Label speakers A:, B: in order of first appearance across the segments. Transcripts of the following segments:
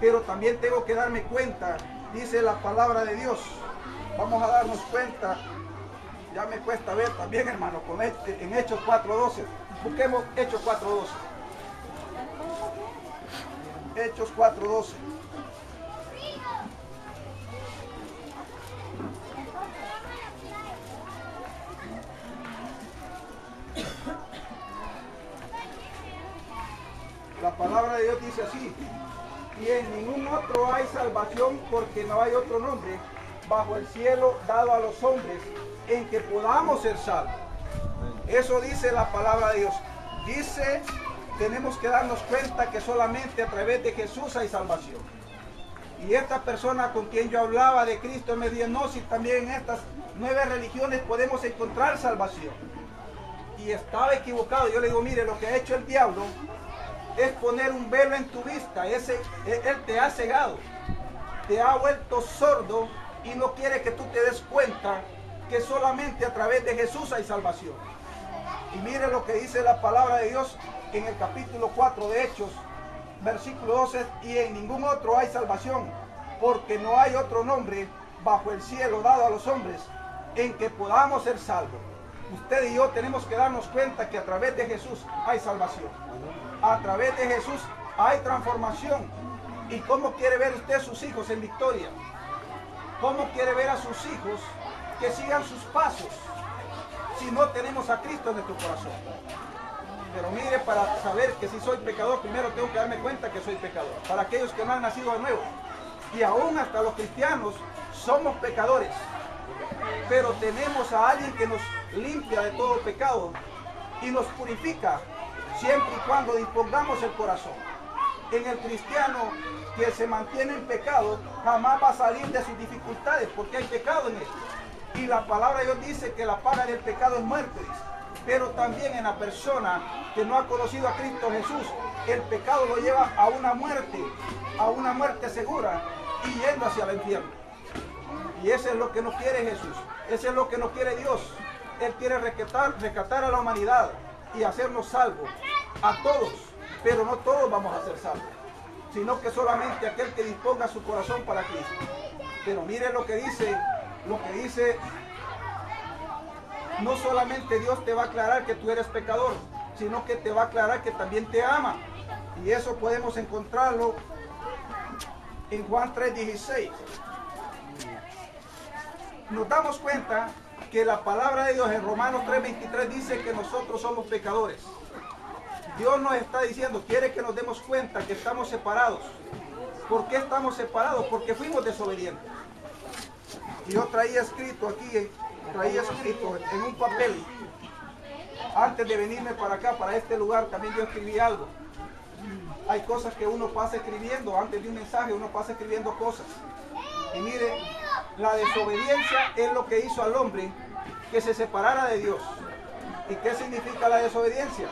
A: pero también tengo que darme cuenta, dice la palabra de Dios. Vamos a darnos cuenta, ya me cuesta ver también, hermano, en Hechos 4:12. Busquemos Hechos 4:12. Hechos 4:12. La palabra de Dios dice así: y en ningún otro hay salvación, porque no hay otro nombre bajo el cielo dado a los hombres en que podamos ser salvos. Eso dice la palabra de Dios. Dice, tenemos que darnos cuenta que solamente a través de Jesús hay salvación. Y esta persona con quien yo hablaba de Cristo me dijo, no, si también en estas 9 religiones podemos encontrar salvación. Y estaba equivocado. Yo le digo, mire, lo que ha hecho el diablo es poner un velo en tu vista. Él te ha cegado, te ha vuelto sordo y no quiere que tú te des cuenta que solamente a través de Jesús hay salvación. Y mire lo que dice la palabra de Dios en el capítulo 4 de Hechos, versículo 12, y en ningún otro hay salvación, porque no hay otro nombre bajo el cielo dado a los hombres en que podamos ser salvos. Usted y yo tenemos que darnos cuenta que a través de Jesús hay salvación. A través de Jesús hay transformación. ¿Y cómo quiere ver usted a sus hijos en victoria? ¿Cómo quiere ver a sus hijos que sigan sus pasos si no tenemos a Cristo en nuestro corazón? Pero mire, para saber que si soy pecador, primero tengo que darme cuenta que soy pecador. Para aquellos que no han nacido de nuevo, y aún hasta los cristianos, somos pecadores. Pero tenemos a alguien que nos limpia de todo pecado y nos purifica, siempre y cuando dispongamos el corazón. En el cristiano que se mantiene en pecado, jamás va a salir de sus dificultades, porque hay pecado en él. Y la palabra de Dios dice que la paga del pecado es muerte, dice. Pero también en la persona que no ha conocido a Cristo Jesús, el pecado lo lleva a una muerte segura y yendo hacia el infierno. Y eso es lo que no quiere Jesús, eso es lo que no quiere Dios. Él quiere rescatar a la humanidad y hacernos salvos, a todos, pero no todos vamos a ser salvos, sino que solamente aquel que disponga su corazón para Cristo. Pero mire lo que dice, no solamente Dios te va a aclarar que tú eres pecador, sino que te va a aclarar que también te ama. Y eso podemos encontrarlo en Juan 3:16. Nos damos cuenta que la palabra de Dios en Romanos 3:23 dice que nosotros somos pecadores. Dios nos está diciendo, quiere que nos demos cuenta que estamos separados. ¿Por qué estamos separados? Porque fuimos desobedientes. Y yo traía escrito aquí, en un papel, antes de venirme para acá, para este lugar, también yo escribí algo. Hay cosas que uno pasa escribiendo, antes de un mensaje uno pasa escribiendo cosas. Y mire, la desobediencia es lo que hizo al hombre que se separara de Dios. ¿Y qué significa la desobediencia?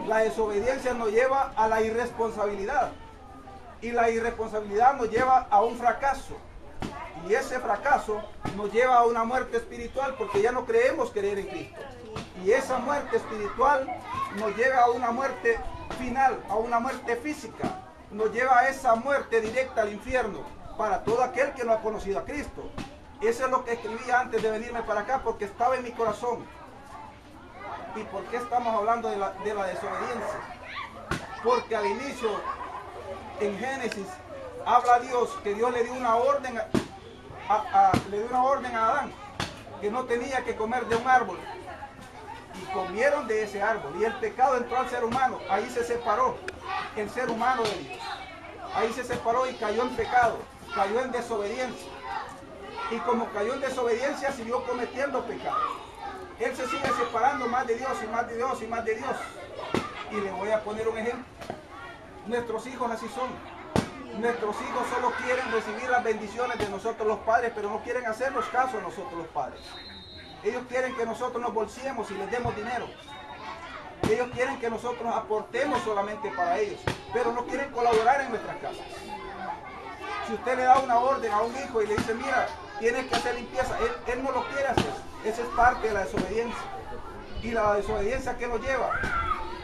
A: La desobediencia nos lleva a la irresponsabilidad. Y la irresponsabilidad nos lleva a un fracaso. Y ese fracaso nos lleva a una muerte espiritual, porque ya no creemos creer en Cristo. Y esa muerte espiritual nos lleva a una muerte final, a una muerte física. Nos lleva a esa muerte directa al infierno para todo aquel que no ha conocido a Cristo. Eso es lo que escribí antes de venirme para acá, porque estaba en mi corazón. ¿Y por qué estamos hablando de la desobediencia? Porque al inicio, en Génesis, habla Dios que Dios le dio una orden a Adán, que no tenía que comer de un árbol. Y comieron de ese árbol. Y el pecado entró al ser humano. Ahí se separó el ser humano de Dios. Ahí se separó y cayó en pecado, cayó en desobediencia. Y como cayó en desobediencia, siguió cometiendo pecado. Él se sigue separando más de Dios y más de Dios y más de Dios. Y le voy a poner un ejemplo. Nuestros hijos así son. Nuestros hijos solo quieren recibir las bendiciones de nosotros los padres, pero no quieren hacernos caso a nosotros los padres. Ellos quieren que nosotros nos bolsiemos y les demos dinero. Ellos quieren que nosotros aportemos solamente para ellos, pero no quieren colaborar en nuestras casas. Si usted le da una orden a un hijo y le dice, mira, tienes que hacer limpieza, él no lo quiere hacer. Esa es parte de la desobediencia. Y la desobediencia, ¿qué nos lleva?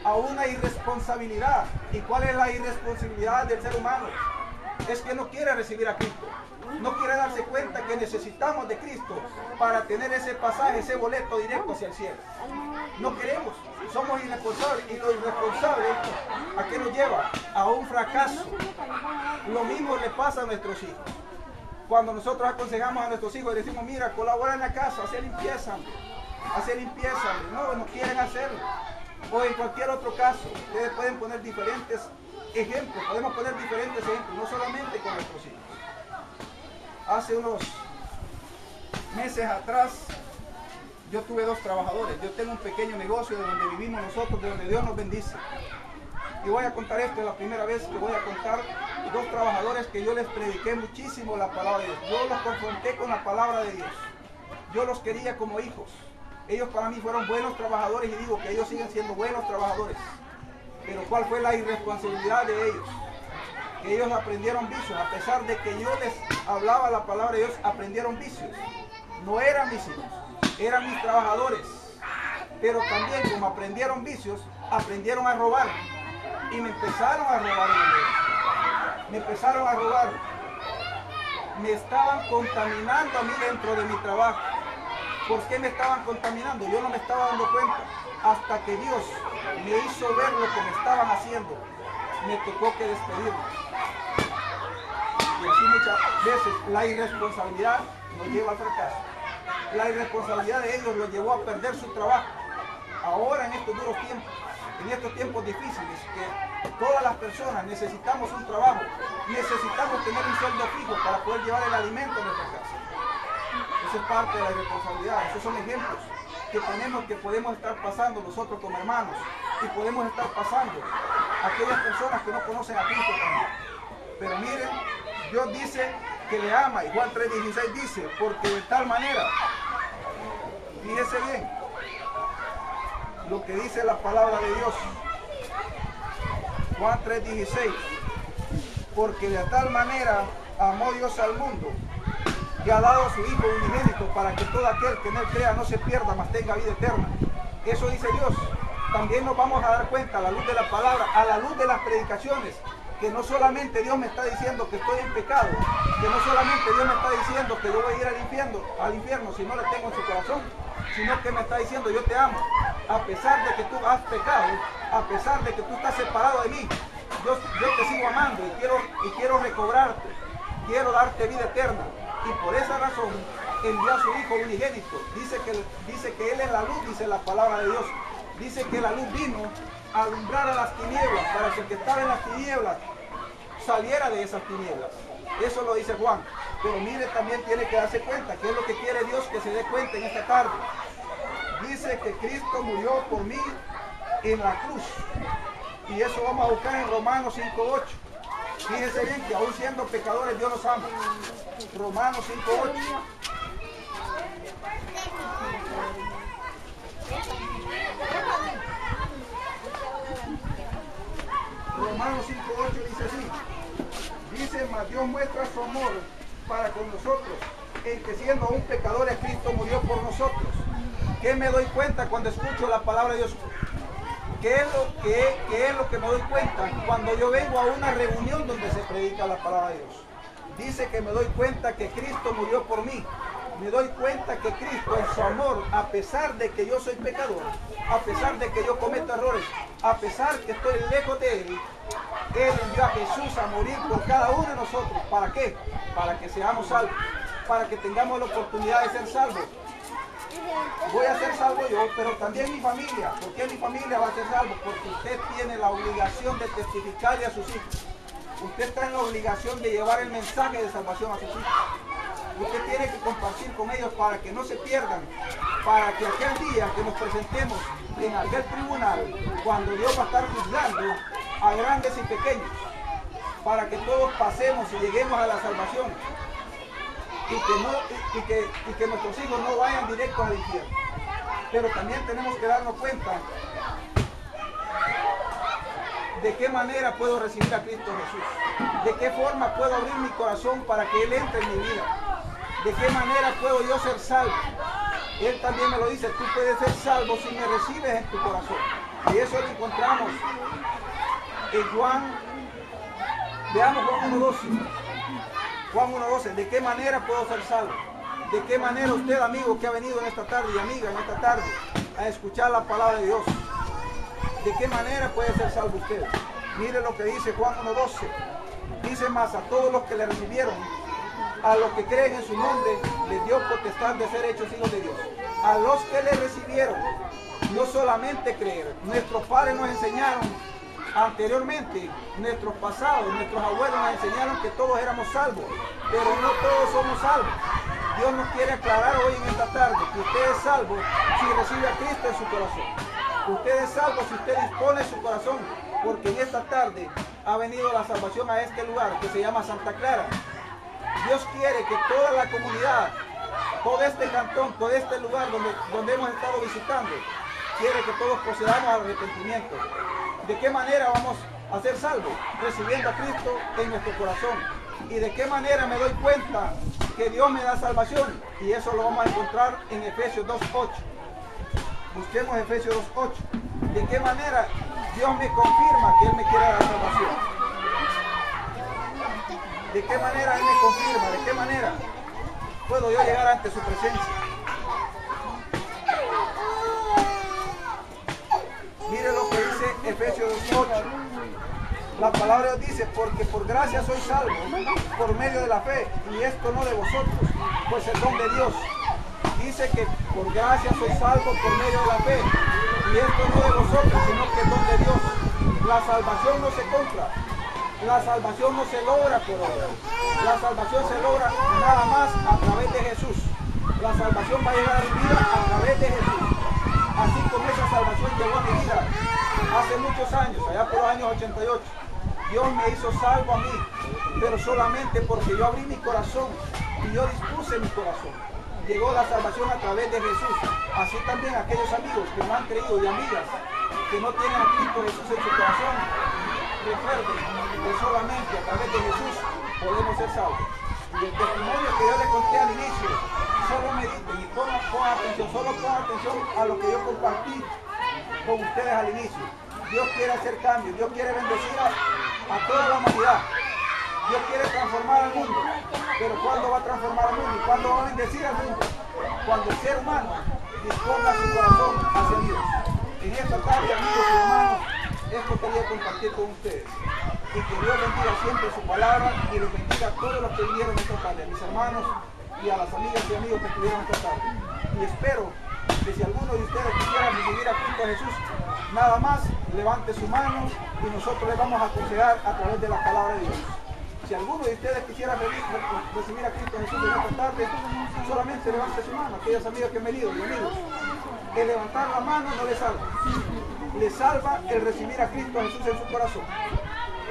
A: A una irresponsabilidad. ¿Y cuál es la irresponsabilidad del ser humano? es que no quiere recibir a Cristo. No quiere darse cuenta que necesitamos de Cristo para tener ese pasaje, ese boleto directo hacia el cielo. No queremos, somos irresponsables, y lo irresponsable, ¿a qué nos lleva? A un fracaso. Lo mismo le pasa a nuestros hijos. Cuando nosotros aconsejamos a nuestros hijos y decimos, mira, colabora en la casa, hacer limpieza, no quieren hacerlo. O en cualquier otro caso, ustedes pueden poner diferentes ejemplos, podemos poner diferentes ejemplos, no solamente con nuestros hijos. Hace unos meses atrás, yo tuve 2 trabajadores. Yo tengo un pequeño negocio de donde vivimos nosotros, de donde Dios nos bendice. Y voy a contar esto, es la primera vez que voy a contar 2 trabajadores que yo les prediqué muchísimo la palabra de Dios. Yo los confronté con la palabra de Dios. Yo los quería como hijos. Ellos para mí fueron buenos trabajadores y digo que ellos siguen siendo buenos trabajadores. Pero ¿cuál fue la irresponsabilidad de ellos? Que ellos aprendieron vicios. A pesar de que yo les hablaba la palabra de Dios, aprendieron vicios. No eran mis hijos, eran mis trabajadores. Pero también como aprendieron vicios, aprendieron a robar. Y me empezaron a robar. Me empezaron a robar. Me estaban contaminando a mí dentro de mi trabajo. ¿Por qué me estaban contaminando? Yo no me estaba dando cuenta. Hasta que Dios me hizo ver lo que me estaban haciendo, me tocó que despedirlos. Y así muchas veces la irresponsabilidad nos lleva al fracaso. La irresponsabilidad de ellos los llevó a perder su trabajo. Ahora en estos duros tiempos, en estos tiempos difíciles, que todas las personas necesitamos un trabajo, necesitamos tener un sueldo fijo para poder llevar el alimento a nuestra casa. Eso es parte de la irresponsabilidad. Esos son ejemplos que tenemos, que podemos estar pasando nosotros como hermanos, y podemos estar pasando aquellas personas que no conocen a Cristo también. Pero miren, Dios dice que le ama, y Juan 3:16 dice, porque de tal manera, fíjese bien lo que dice la palabra de Dios. Juan 3:16, porque de tal manera amó Dios al mundo, que ha dado a su Hijo unigénito, para que todo aquel que en él crea no se pierda, mas tenga vida eterna. Eso dice Dios. También nos vamos a dar cuenta, a la luz de la palabra, a la luz de las predicaciones, que no solamente Dios me está diciendo que estoy en pecado, que no solamente Dios me está diciendo que yo voy a ir al infierno si no le tengo en su corazón, sino que me está diciendo, yo te amo. A pesar de que tú has pecado, a pesar de que tú estás separado de mí, yo te sigo amando y quiero recobrarte, quiero darte vida eterna. Y por esa razón envió a su Hijo unigénito. Dice que Él es la luz, dice la palabra de Dios. Dice que la luz vino a alumbrar a las tinieblas, para que el que estaba en las tinieblas saliera de esas tinieblas. Eso lo dice Juan. Pero mire, también tiene que darse cuenta, que es lo que quiere Dios que se dé cuenta en esta tarde. Dice que Cristo murió por mí en la cruz. Y eso vamos a buscar en Romanos 5:8. Fíjense bien que aún siendo pecadores Dios nos ama. Romanos 5:8. Romanos 5:8 dice así. Dice, mas Dios muestra su amor para con nosotros, en que siendo aún pecadores Cristo murió por nosotros. ¿Qué me doy cuenta cuando escucho la palabra de Dios? ¿Qué es lo que me doy cuenta cuando yo vengo a una reunión donde se predica la palabra de Dios? Dice que me doy cuenta que Cristo murió por mí. Me doy cuenta que Cristo en su amor, a pesar de que yo soy pecador, a pesar de que yo cometo errores, a pesar que estoy lejos de Él, Él envió a Jesús a morir por cada uno de nosotros. ¿Para qué? Para que seamos salvos, para que tengamos la oportunidad de ser salvos. Voy a ser salvo yo, pero también mi familia. ¿Por qué mi familia va a ser salvo? Porque usted tiene la obligación de testificarle a sus hijos. Usted está en la obligación de llevar el mensaje de salvación a sus hijos. Usted tiene que compartir con ellos para que no se pierdan, para que aquel día que nos presentemos en aquel tribunal, cuando Dios va a estar juzgando a grandes y pequeños, para que todos pasemos y lleguemos a la salvación. Y que nuestros hijos no vayan directos al infierno. Pero también tenemos que darnos cuenta de qué manera puedo recibir a Cristo Jesús, de qué forma puedo abrir mi corazón para que Él entre en mi vida, de qué manera puedo yo ser salvo. Él también me lo dice, tú puedes ser salvo si me recibes en tu corazón. Y eso lo encontramos en Juan, veamos Juan 1:12. Juan 1:12, ¿de qué manera puedo ser salvo? ¿De qué manera usted, amigo, que ha venido en esta tarde y amiga en esta tarde a escuchar la palabra de Dios? ¿De qué manera puede ser salvo usted? Mire lo que dice Juan 1:12. Dice más, a todos los que le recibieron, a los que creen en su nombre, les dio potestad de ser hechos hijos de Dios. A los que le recibieron, no solamente creer. Nuestros padres nos enseñaron anteriormente, nuestros pasados, nuestros abuelos nos enseñaron que todos éramos salvos, pero no todos somos salvos. Dios nos quiere aclarar hoy en esta tarde que usted es salvo si recibe a Cristo en su corazón. Usted es salvo si usted dispone su corazón, porque en esta tarde ha venido la salvación a este lugar que se llama Santa Clara. Dios quiere que toda la comunidad, todo este cantón, todo este lugar donde hemos estado visitando, quiere que todos procedamos al arrepentimiento. ¿De qué manera vamos a ser salvos? Recibiendo a Cristo en nuestro corazón. ¿Y de qué manera me doy cuenta que Dios me da salvación? Y eso lo vamos a encontrar en Efesios 2:8. Busquemos Efesios 2:8. ¿De qué manera Dios me confirma que Él me quiere dar salvación? ¿De qué manera Él me confirma? ¿De qué manera puedo yo llegar ante su presencia? Mire lo que dice Efesios 2:8. La palabra dice, porque por gracia soy salvo, por medio de la fe, y esto no de vosotros, pues el don de Dios. Dice que por gracia soy salvo por medio de la fe, y esto no de vosotros, sino que el don de Dios. La salvación no se compra, la salvación no se logra por obra. La salvación se logra nada más a través de Jesús. La salvación va a llegar a mi vida a través de Jesús. Así como esa salvación llegó a mi vida hace muchos años, allá por los años 88. Dios me hizo salvo a mí, pero solamente porque yo abrí mi corazón y yo dispuse mi corazón. Llegó la salvación a través de Jesús. Así también aquellos amigos que no han creído y amigas que no tienen a Cristo Jesús en su corazón, recuerden que solamente a través de Jesús podemos ser salvos. Y el testimonio que yo les conté al inicio, solo mediten y pongan atención, solo pongan atención a lo que yo compartí con ustedes al inicio. Dios quiere hacer cambios, Dios quiere bendecir a toda la humanidad. Dios quiere transformar al mundo, pero ¿cuándo va a transformar al mundo? ¿Y cuándo va a bendecir al mundo? Cuando el ser humano disponga su corazón hacia Dios. En esta tarde, amigos y hermanos, esto quería compartir con ustedes. Y que Dios bendiga siempre su palabra y los bendiga a todos los que vinieron esta tarde, a mis hermanos y a las amigas y amigos que estuvieron esta tarde. Y espero que si alguno de ustedes quisiera recibir a Cristo Jesús, nada más levante su mano y nosotros le vamos a aconsejar a través de la palabra de Dios. Si alguno de ustedes quisiera recibir a Cristo Jesús en esta tarde, solamente levante su mano. Aquellas amigas que me han ido y amigos, el levantar la mano no le salva. Le salva el recibir a Cristo Jesús en su corazón.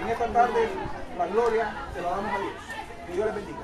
A: En esta tarde, la gloria se la damos a Dios. Que Dios les bendiga.